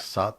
7,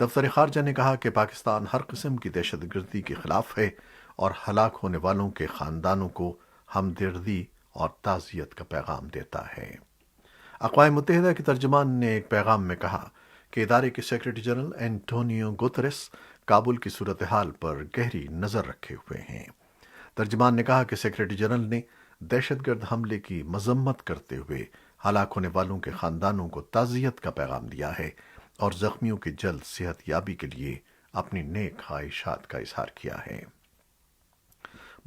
دفتر خارجہ نے کہا کہ پاکستان ہر قسم کی دہشت گردی کے خلاف ہے اور ہلاک ہونے والوں کے خاندانوں کو ہمدردی اور تعزیت کا پیغام دیتا ہے۔ اقوام متحدہ کے ترجمان نے ایک پیغام میں کہا کہ ادارے کے secretary general Antonio Guterres Kabul کی صورتحال پر گہری نظر رکھے ہوئے ہیں۔ ترجمان نے کہا کہ سیکریٹری جنرل نے دہشت گرد حملے کی مذمت کرتے ہوئے ہلاک ہونے والوں کے خاندانوں کو تعزیت کا پیغام دیا ہے اور زخمیوں کی جلد صحت یابی کے لیے اپنی نیک خواہشات کا اظہار کیا ہے۔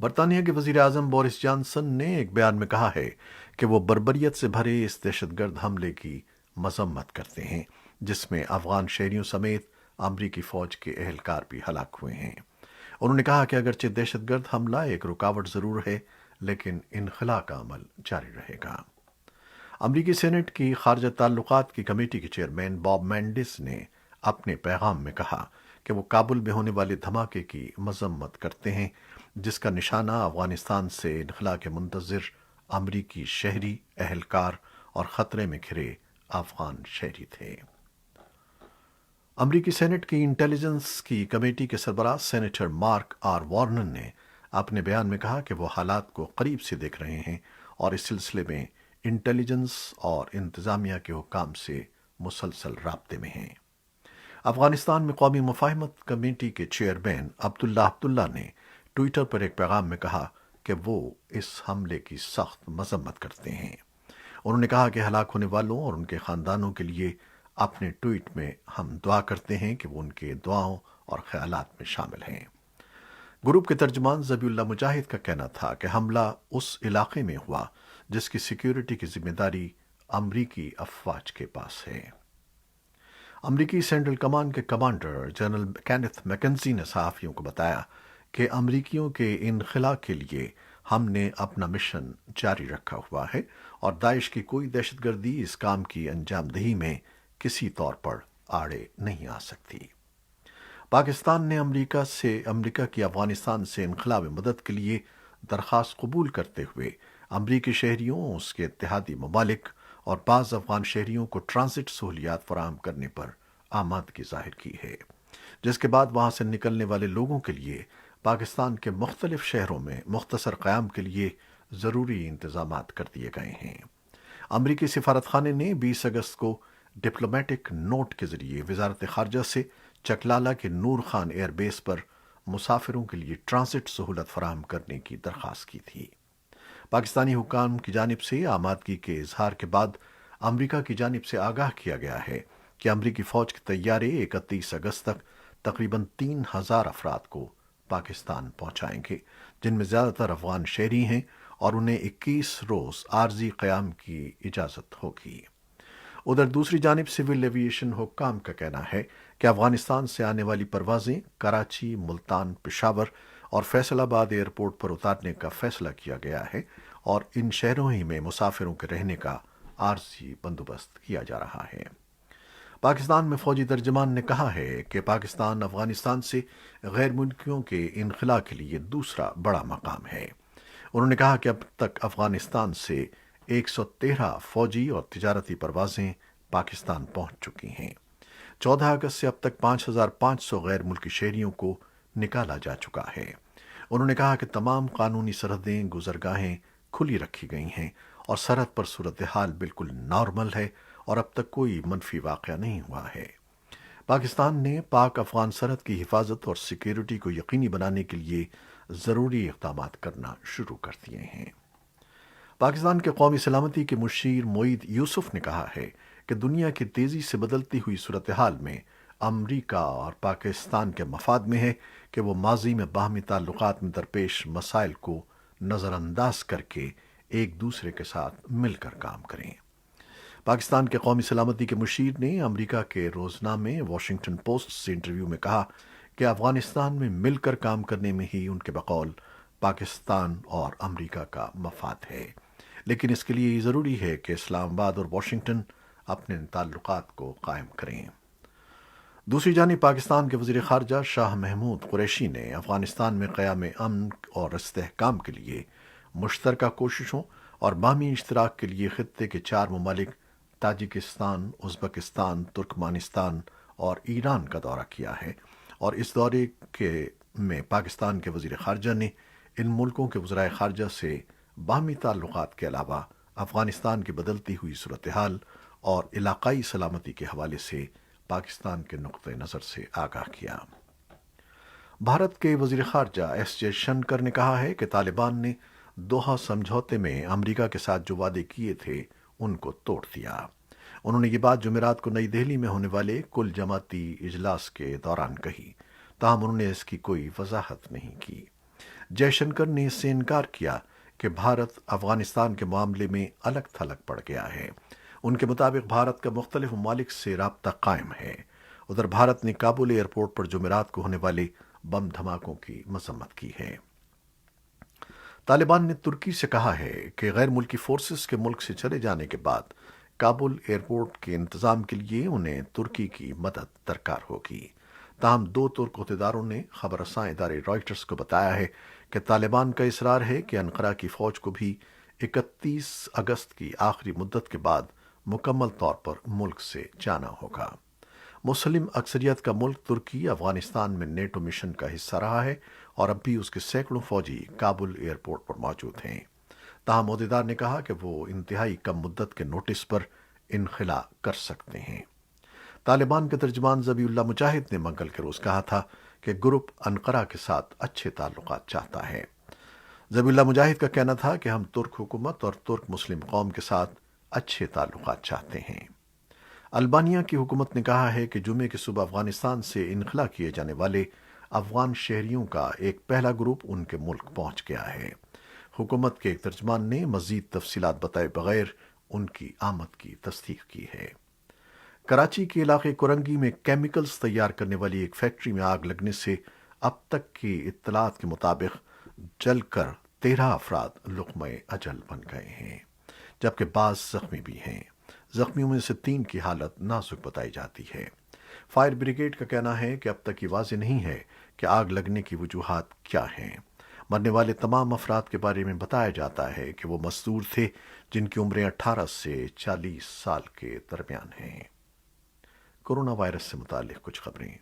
برطانیہ کے وزیر اعظم بورس جانسن نے ایک بیان میں کہا ہے کہ وہ بربریت سے بھرے اس دہشت گرد حملے کی مذمت کرتے ہیں جس میں افغان شہریوں سمیت امریکی فوج کے اہلکار بھی ہلاک ہوئے ہیں۔ انہوں نے کہا کہ اگرچہ دہشت گرد حملہ ایک رکاوٹ ضرور ہے لیکن انخلا کا عمل جاری رہے گا۔ امریکی سینٹ کی خارجہ تعلقات کی کمیٹی کے چیئرمین باب مینڈس نے اپنے پیغام میں کہا کہ وہ کابل میں ہونے والے دھماکے کی مذمت کرتے ہیں جس کا نشانہ افغانستان سے انخلا کے منتظر امریکی شہری اہلکار اور خطرے میں گھرے افغان شہری تھے۔ امریکی سینٹ کی انٹیلیجنس کی کمیٹی کے سربراہ سینیٹر مارک آر وارنر نے اپنے بیان میں کہا کہ وہ حالات کو قریب سے دیکھ رہے ہیں اور اس سلسلے میں انٹیلیجنس اور انتظامیہ کے حکام سے مسلسل رابطے میں ہیں۔ افغانستان میں قومی مفاہمت کمیٹی کے چیئرمین عبداللہ نے ٹویٹر پر ایک پیغام میں کہا کہ وہ اس حملے کی سخت مذمت کرتے ہیں۔ انہوں نے کہا کہ ہلاک ہونے والوں اور ان کے خاندانوں کے لیے اپنے ٹویٹ میں ہم دعا کرتے ہیں کہ وہ ان کے دعاؤں اور خیالات میں شامل ہیں۔ گروپ کے ترجمان ذبیح اللہ مجاہد کا کہنا تھا کہ حملہ اس علاقے میں ہوا جس کی سیکیورٹی کی ذمہ داری امریکی افواج کے پاس ہے۔ امریکی سینٹرل کمانڈ کے کمانڈر جنرل کینتھ میکنزی نے صحافیوں کو بتایا کہ امریکیوں کے انخلا کے لیے ہم نے اپنا مشن جاری رکھا ہوا ہے اور داعش کی کوئی دہشت گردی اس کام کی انجام دہی میں کسی طور پر آڑے نہیں آ سکتی۔ پاکستان نے امریکہ کی افغانستان سے انخلا میں مدد کے لیے درخواست قبول کرتے ہوئے امریکی شہریوں، اس کے اتحادی ممالک اور بعض افغان شہریوں کو ٹرانزٹ سہولیات فراہم کرنے پر آمادگی ظاہر کی ہے، جس کے بعد وہاں سے نکلنے والے لوگوں کے لیے پاکستان کے مختلف شہروں میں مختصر قیام کے لیے ضروری انتظامات کر دیے گئے ہیں۔ امریکی سفارت خانے نے 20 اگست کو ڈپلومیٹک نوٹ کے ذریعے وزارت خارجہ سے چکلالہ کے نور خان ایئر بیس پر مسافروں کے لیے ٹرانزٹ سہولت فراہم کرنے کی درخواست کی تھی۔ پاکستانی حکام کی جانب سے آمادگی کے اظہار کے بعد امریکہ کی جانب سے آگاہ کیا گیا ہے کہ امریکی فوج کے طیارے 31 اگست تک تقریباً 3000 افراد کو پاکستان پہنچائیں گے، جن میں زیادہ تر افغان شہری ہیں اور انہیں 21 روز عارضی قیام کی اجازت ہوگی۔ ادھر دوسری جانب سول ایوییشن حکام کا کہنا ہے کہ افغانستان سے آنے والی پروازیں کراچی، ملتان، پشاور اور فیصل آباد ایئرپورٹ پر اتارنے کا فیصلہ کیا گیا ہے اور ان شہروں ہی میں مسافروں کے رہنے کا عارضی بندوبست کیا جا رہا ہے۔ پاکستان میں فوجی ترجمان نے کہا ہے کہ پاکستان افغانستان سے غیر ملکیوں کے انخلا کے لیے دوسرا بڑا مقام ہے۔ انہوں نے کہا کہ اب تک افغانستان سے 113 فوجی اور تجارتی پروازیں پاکستان پہنچ چکی ہیں۔ 14 اگست سے اب تک 5500 غیر ملکی شہریوں کو نکالا جا چکا ہے۔ انہوں نے کہا کہ تمام قانونی سرحدیں، گزرگاہیں کھلی رکھی گئی ہیں اور سرحد پر صورتحال بالکل نارمل ہے اور اب تک کوئی منفی واقعہ نہیں ہوا ہے۔ پاکستان نے پاک افغان سرحد کی حفاظت اور سیکیورٹی کو یقینی بنانے کے لیے ضروری اقدامات کرنا شروع کر دیے ہیں۔ پاکستان کے قومی سلامتی کے مشیر معید یوسف نے کہا ہے کہ دنیا کی تیزی سے بدلتی ہوئی صورتحال میں امریکہ اور پاکستان کے مفاد میں ہے کہ وہ ماضی میں باہمی تعلقات میں درپیش مسائل کو نظر انداز کر کے ایک دوسرے کے ساتھ مل کر کام کریں۔ پاکستان کے قومی سلامتی کے مشیر نے امریکہ کے روزنامے واشنگٹن پوسٹ سے انٹرویو میں کہا کہ افغانستان میں مل کر کام کرنے میں ہی ان کے بقول پاکستان اور امریکہ کا مفاد ہے، لیکن اس کے لیے یہ ضروری ہے کہ اسلام آباد اور واشنگٹن اپنے تعلقات کو قائم کریں۔ دوسری جانب پاکستان کے وزیر خارجہ شاہ محمود قریشی نے افغانستان میں قیام امن اور استحکام کے لیے مشترکہ کوششوں اور باہمی اشتراک کے لیے خطے کے 4 ممالک تاجکستان، ازبکستان، ترکمانستان اور ایران کا دورہ کیا ہے، اور اس دورے میں پاکستان کے وزیر خارجہ نے ان ملکوں کے وزرائے خارجہ سے باہمی تعلقات کے علاوہ افغانستان کی بدلتی ہوئی صورتحال اور علاقائی سلامتی کے حوالے سے پاکستان کے نقطہ نظر سے آگاہ کیا۔ بھارت کے وزیر خارجہ ایس جے شنکر نے کہا ہے کہ طالبان نے دوحہ سمجھوتے میں امریکہ کے ساتھ جو وعدے کیے تھے ان کو توڑ دیا۔ انہوں نے یہ بات جمعرات کو نئی دہلی میں ہونے والے کل جماعتی اجلاس کے دوران کہی، تاہم انہوں نے اس کی کوئی وضاحت نہیں کی۔ جے شنکر نے اس سے انکار کیا کہ بھارت افغانستان کے معاملے میں الگ تھلگ پڑ گیا ہے۔ ان کے مطابق بھارت کا مختلف ممالک سے رابطہ قائم ہے۔ ادھر بھارت نے کابل ایئرپورٹ پر جمعرات کو ہونے والے بم دھماکوں کی مذمت کی ہے۔ طالبان نے ترکی سے کہا ہے کہ غیر ملکی فورسز کے ملک سے چلے جانے کے بعد کابل ایئرپورٹ کے انتظام کے لیے انہیں ترکی کی مدد درکار ہوگی۔ تاہم دو ترک عہدیداروں نے خبر رساں ادارے رائٹرز کو بتایا ہے کہ طالبان کا اصرار ہے کہ انقرہ کی فوج کو بھی 31 اگست کی آخری مدت کے بعد مکمل طور پر ملک سے جانا ہوگا۔ مسلم اکثریت کا ملک ترکی افغانستان میں نیٹو مشن کا حصہ رہا ہے اور اب بھی اس کے سینکڑوں فوجی کابل ایئرپورٹ پر موجود ہیں۔ تاہم عہدیدار نے کہا کہ وہ انتہائی کم مدت کے نوٹس پر انخلا کر سکتے ہیں۔ طالبان کے ترجمان ذبیح اللہ مجاہد نے منگل کے روز کہا تھا کہ گروپ انقرہ کے ساتھ اچھے تعلقات چاہتا ہے۔ ذبیح اللہ مجاہد کا کہنا تھا کہ ہم ترک حکومت اور ترک مسلم قوم کے ساتھ اچھے تعلقات چاہتے ہیں۔ البانیہ کی حکومت نے کہا ہے کہ جمعے کی صبح افغانستان سے انخلا کیے جانے والے افغان شہریوں کا ایک پہلا گروپ ان کے ملک پہنچ گیا ہے۔ حکومت کے ایک ترجمان نے مزید تفصیلات بتائے بغیر ان کی آمد کی تصدیق کی ہے۔ کراچی کے علاقے کورنگی میں کیمیکلز تیار کرنے والی ایک فیکٹری میں آگ لگنے سے اب تک کی اطلاعات کے مطابق جل کر 13 افراد لقمہ اجل بن گئے ہیں، جبکہ بعض زخمی بھی ہیں۔ زخمیوں میں سے 3 کی حالت نازک بتائی جاتی ہے۔ فائر بریگیڈ کا کہنا ہے کہ اب تک یہ واضح نہیں ہے کہ آگ لگنے کی وجوہات کیا ہیں۔ مرنے والے تمام افراد کے بارے میں بتایا جاتا ہے کہ وہ مزدور تھے جن کی عمریں 18 سے 40 سال کے درمیان ہیں۔ کورونا وائرس سے متعلق کچھ خبریں۔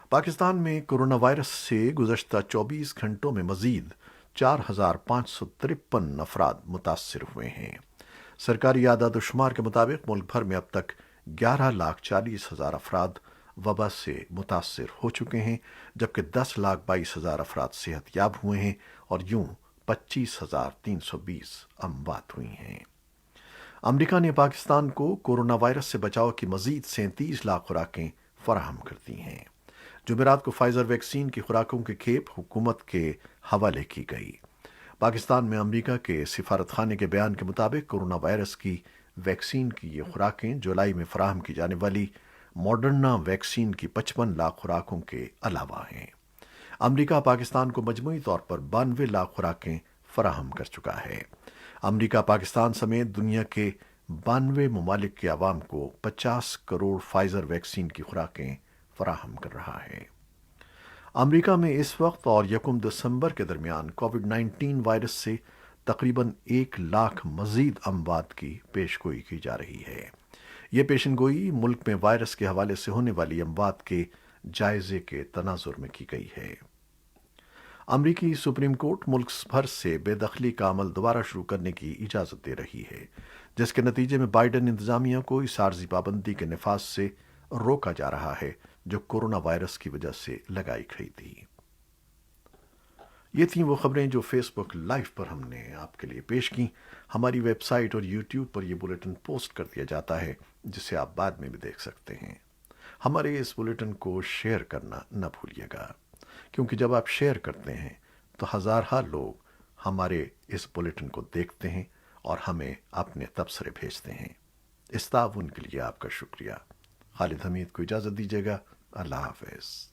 پاکستان میں کورونا وائرس سے گزشتہ 24 گھنٹوں میں مزید 4553 افراد متاثر ہوئے ہیں۔ سرکاری اعداد و شمار کے مطابق ملک بھر میں اب تک 11,40,000 افراد وبا سے متاثر ہو چکے ہیں، جبکہ 10,22,000 افراد صحت یاب ہوئے ہیں اور یوں 25,320 اموات ہوئی ہیں۔ امریکہ نے پاکستان کو کورونا وائرس سے بچاؤ کی مزید 37 لاکھ خوراکیں فراہم کر دی ہیں۔ جمعرات کو فائزر ویکسین کی خوراکوں کی کھیپ حکومت کے حوالے کی گئی۔ پاکستان میں امریکہ کے سفارت خانے کے بیان کے مطابق کورونا وائرس کی ویکسین کی یہ خوراکیں جولائی میں فراہم کی جانے والی ماڈرنا ویکسین کی 55 لاکھ خوراکوں کے علاوہ ہیں۔ امریکہ پاکستان کو مجموعی طور پر 92 لاکھ خوراکیں فراہم کر چکا ہے۔ امریکہ پاکستان سمیت دنیا کے 92 ممالک کے عوام کو 50 کروڑ فائزر ویکسین کی خوراکیں فراہم کر رہا ہے۔ امریکہ میں اس وقت اور 1 دسمبر کے درمیان کووڈ 19 وائرس سے تقریباً 1 لاکھ مزید اموات کی پیشگوئی کی جا رہی ہے۔ یہ پیشن گوئی ملک میں وائرس کے حوالے سے ہونے والی اموات کے جائزے کے تناظر میں کی گئی ہے۔ امریکی سپریم کورٹ ملک بھر سے بے دخلی کا عمل دوبارہ شروع کرنے کی اجازت دے رہی ہے، جس کے نتیجے میں بائیڈن انتظامیہ کو اس عارضی پابندی کے نفاذ سے روکا جا رہا ہے جو کورونا وائرس کی وجہ سے لگائی گئی تھی۔ یہ تھیں وہ خبریں جو فیس بک لائیو پر ہم نے آپ کے لیے پیش کی۔ ہماری ویب سائٹ اور یوٹیوب پر یہ بلیٹن پوسٹ کر دیا جاتا ہے جسے آپ بعد میں بھی دیکھ سکتے ہیں۔ ہمارے اس بلیٹن کو شیئر کرنا نہ بھولیے گا، کیونکہ جب آپ شیئر کرتے ہیں تو ہزارہا لوگ ہمارے اس بلیٹن کو دیکھتے ہیں اور ہمیں اپنے تبصرے بھیجتے ہیں۔ اس تعاون کے لیے آپ کا شکریہ۔ خالد حمید کو اجازت دیجیے گا۔ اللہ حافظ۔